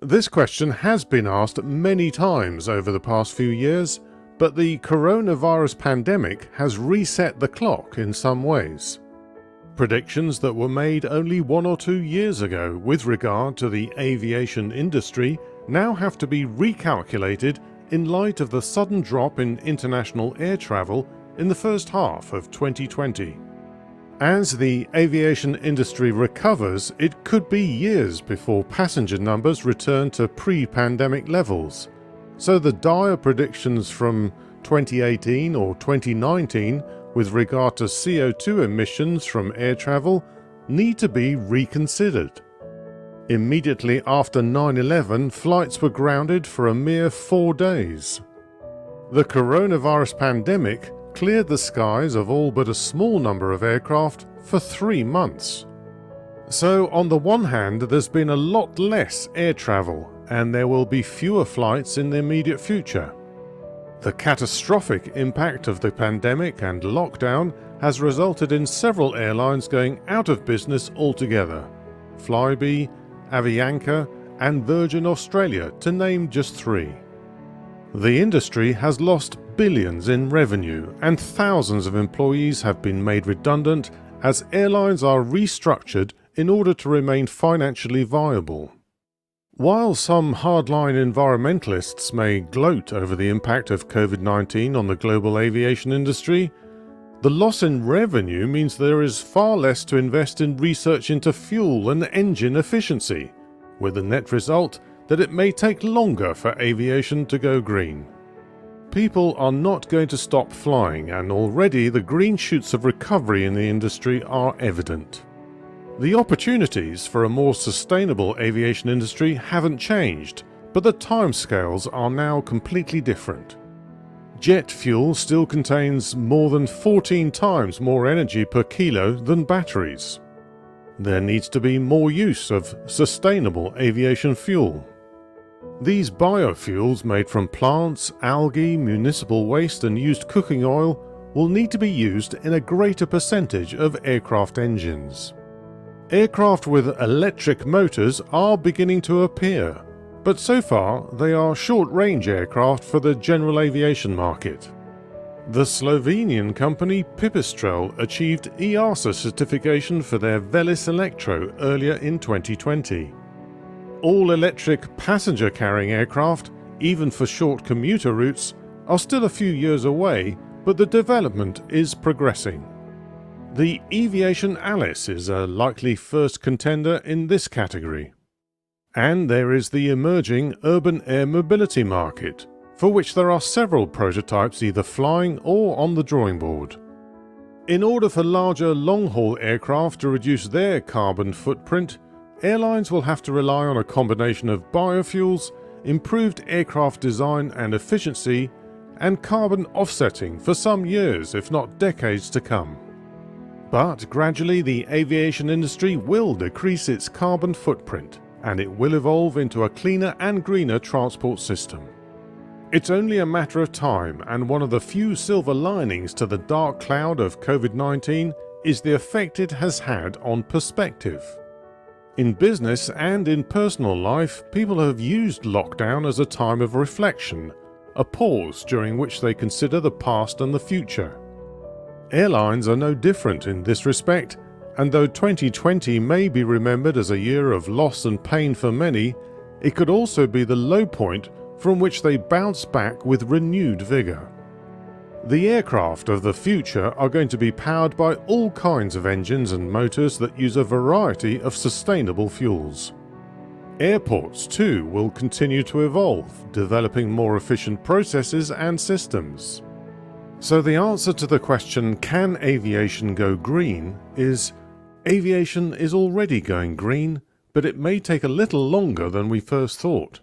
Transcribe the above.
This question has been asked many times over the past few years, but the coronavirus pandemic has reset the clock in some ways. Predictions that were made only 1 or 2 years ago with regard to the aviation industry now have to be recalculated in light of the sudden drop in international air travel in the first half of 2020. As the aviation industry recovers, it could be years before passenger numbers return to pre-pandemic levels. So the dire predictions from 2018 or 2019 with regard to CO2 emissions from air travel need to be reconsidered. Immediately after 9/11, flights were grounded for a mere 4 days. The coronavirus pandemic cleared the skies of all but a small number of aircraft for 3 months. So on the one hand, there's been a lot less air travel, and there will be fewer flights in the immediate future. The catastrophic impact of the pandemic and lockdown has resulted in several airlines going out of business altogether. Flybe, Avianca, and Virgin Australia, to name just 3. The industry has lost billions in revenue, and thousands of employees have been made redundant as airlines are restructured in order to remain financially viable. While some hardline environmentalists may gloat over the impact of COVID-19 on the global aviation industry, the loss in revenue means there is far less to invest in research into fuel and engine efficiency, with the net result that it may take longer for aviation to go green. People are not going to stop flying, and already the green shoots of recovery in the industry are evident. The opportunities for a more sustainable aviation industry haven't changed, but the timescales are now completely different. Jet fuel still contains more than 14 times more energy per kilo than batteries. There needs to be more use of sustainable aviation fuel. These biofuels made from plants, algae, municipal waste and used cooking oil will need to be used in a greater percentage of aircraft engines. Aircraft with electric motors are beginning to appear, but so far they are short-range aircraft for the general aviation market. The Slovenian company Pipistrel achieved EASA certification for their Velis Electro earlier in 2020. All-electric passenger-carrying aircraft, even for short commuter routes, are still a few years away, but the development is progressing. The Aviation Alice is a likely first contender in this category. And there is the emerging urban air mobility market, for which there are several prototypes either flying or on the drawing board. In order for larger long-haul aircraft to reduce their carbon footprint, airlines will have to rely on a combination of biofuels, improved aircraft design and efficiency, and carbon offsetting for some years, if not decades to come. But gradually the aviation industry will decrease its carbon footprint, and it will evolve into a cleaner and greener transport system. It's only a matter of time, and one of the few silver linings to the dark cloud of COVID-19 is the effect it has had on perspective. In business and in personal life, people have used lockdown as a time of reflection, a pause during which they consider the past and the future. Airlines are no different in this respect, and though 2020 may be remembered as a year of loss and pain for many, it could also be the low point from which they bounce back with renewed vigour. The aircraft of the future are going to be powered by all kinds of engines and motors that use a variety of sustainable fuels. Airports, too, will continue to evolve, developing more efficient processes and systems. So the answer to the question, can aviation go green, is aviation is already going green, but it may take a little longer than we first thought.